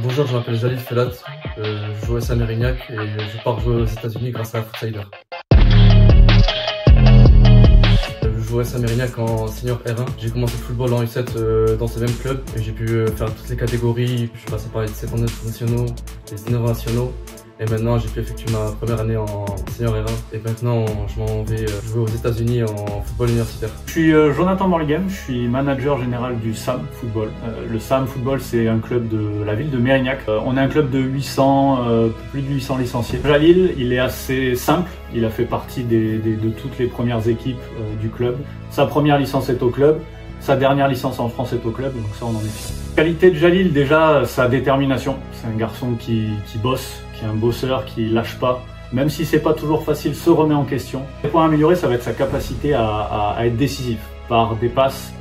Bonjour, je m'appelle Jalil Felat, je joue à SC Mérignac et je pars jouer aux États-Unis grâce à Footsider. Je joue à SC Mérignac en senior R1. J'ai commencé le football en U7 dans ce même club et j'ai pu faire toutes les catégories. Je suis passé par les 79 nationaux, les 19 nationaux. Et maintenant, j'ai pu effectuer ma première année en senior R1. Et maintenant, je m'en vais jouer aux États-Unis en football universitaire. Je suis Jonathan Morlighem, je suis manager général du SAM Football. Le SAM Football, c'est un club de la ville de Mérignac. On est un club de 800, plus de 800 licenciés. Jalil, il est assez simple. Il a fait partie de toutes les premières équipes du club. Sa première licence est au club. Sa dernière licence en France est au club, donc ça on en est fiers. Qualité de Jalil, déjà sa détermination. C'est un garçon qui bosse, qui est un bosseur, qui lâche pas. Même si c'est pas toujours facile, se remet en question. Les points à améliorer, ça va être sa capacité à être décisif par des passes,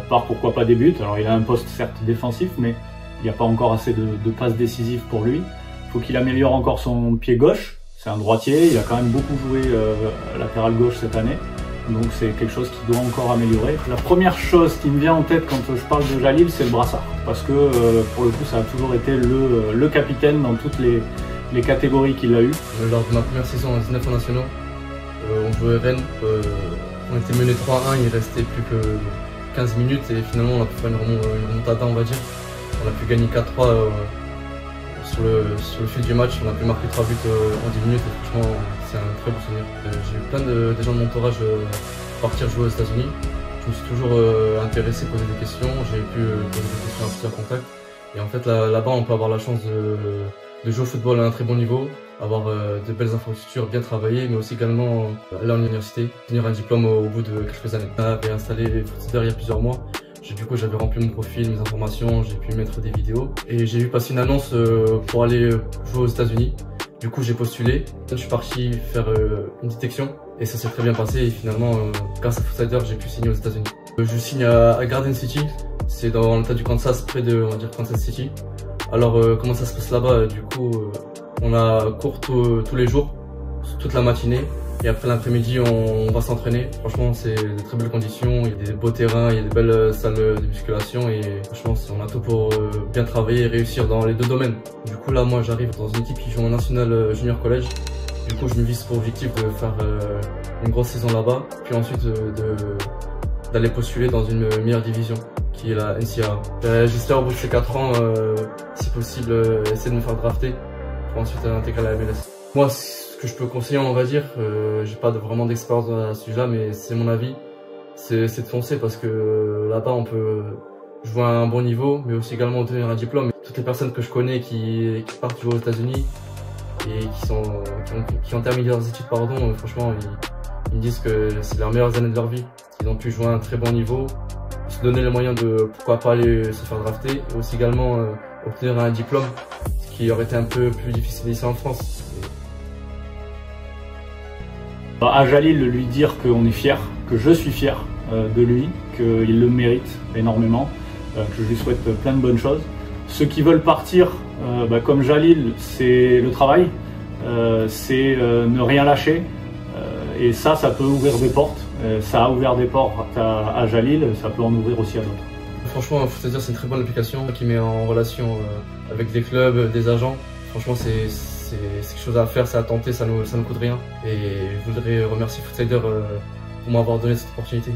par pourquoi pas des buts. Alors il a un poste certes défensif, mais il n'y a pas encore assez de passes décisives pour lui. Il faut qu'il améliore encore son pied gauche. C'est un droitier, il a quand même beaucoup joué latéral gauche cette année. Donc c'est quelque chose qui doit encore améliorer. La première chose qui me vient en tête quand je parle de Jalil, c'est le brassard. Parce que pour le coup, ça a toujours été le capitaine dans toutes les catégories qu'il a eues. Lors de ma première saison en 19 nationaux, on jouait Rennes. On était mené 3-1, il restait plus que 15 minutes et finalement on a pu faire une remontada, on va dire. On a pu gagner 4-3 sur le fil du match. On a pu marquer 3 buts en 10 minutes et franchement c'est un très beau souvenir. J'ai eu plein de gens de mon entourage partir jouer aux États-Unis. Je me suis toujours intéressé, posé des questions. J'ai pu poser des questions à plusieurs contacts. Et en fait là-bas on peut avoir la chance de jouer au football à un très bon niveau, avoir de belles infrastructures, bien travailler, mais aussi également aller en université, obtenir un diplôme au bout de quelques années. J'avais installé Footsider il y a plusieurs mois. Du coup, j'avais rempli mon profil, mes informations, j'ai pu mettre des vidéos. Et j'ai vu passer une annonce pour aller jouer aux États-Unis. Du coup, j'ai postulé. Je suis parti faire une détection et ça s'est très bien passé. Et finalement, grâce à Footsider, j'ai pu signer aux États-Unis. Je signe à Garden City. C'est dans l'état du Kansas, près de, on va dire, Kansas City. Alors, comment ça se passe là-bas? Du coup, on a cours tous les jours, toute la matinée. Et après l'après-midi, on va s'entraîner. Franchement, c'est de très belles conditions. Il y a des beaux terrains, il y a des belles salles de musculation. Et franchement, on a tout pour bien travailler et réussir dans les deux domaines. Du coup, là, moi, j'arrive dans une équipe qui joue en National Junior College. Du coup, je me vise pour objectif de faire une grosse saison là-bas. Puis ensuite, d'aller postuler dans une meilleure division, qui est la NCAA. J'espère au bout de ces 4 ans, si possible, essayer de me faire drafter pour ensuite intégrer la MLS. Moi, ce que je peux conseiller, on va dire, j'ai pas vraiment d'expérience à ce sujet-là, mais c'est mon avis, c'est de foncer parce que là-bas on peut jouer à un bon niveau, mais aussi également obtenir un diplôme. Toutes les personnes que je connais qui partent jouer aux États-Unis et qui ont terminé leurs études, pardon, franchement, ils me disent que c'est leurs meilleures années de leur vie. Ils ont pu jouer à un très bon niveau, se donner les moyens de pourquoi pas aller se faire drafter, et aussi également obtenir un diplôme, ce qui aurait été un peu plus difficile ici en France. À Jalil, lui dire qu'on est fier, que je suis fier de lui, qu'il le mérite énormément, que je lui souhaite plein de bonnes choses. Ceux qui veulent partir, comme Jalil, c'est le travail, c'est ne rien lâcher, et ça peut ouvrir des portes. Ça a ouvert des portes à Jalil, ça peut en ouvrir aussi à d'autres. Franchement, Footsider, c'est une très bonne application qui met en relation avec des clubs, des agents. Franchement, c'est quelque chose à faire, c'est à tenter, ça ne coûte rien. Et je voudrais remercier Footsider pour m'avoir donné cette opportunité.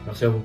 Merci à vous.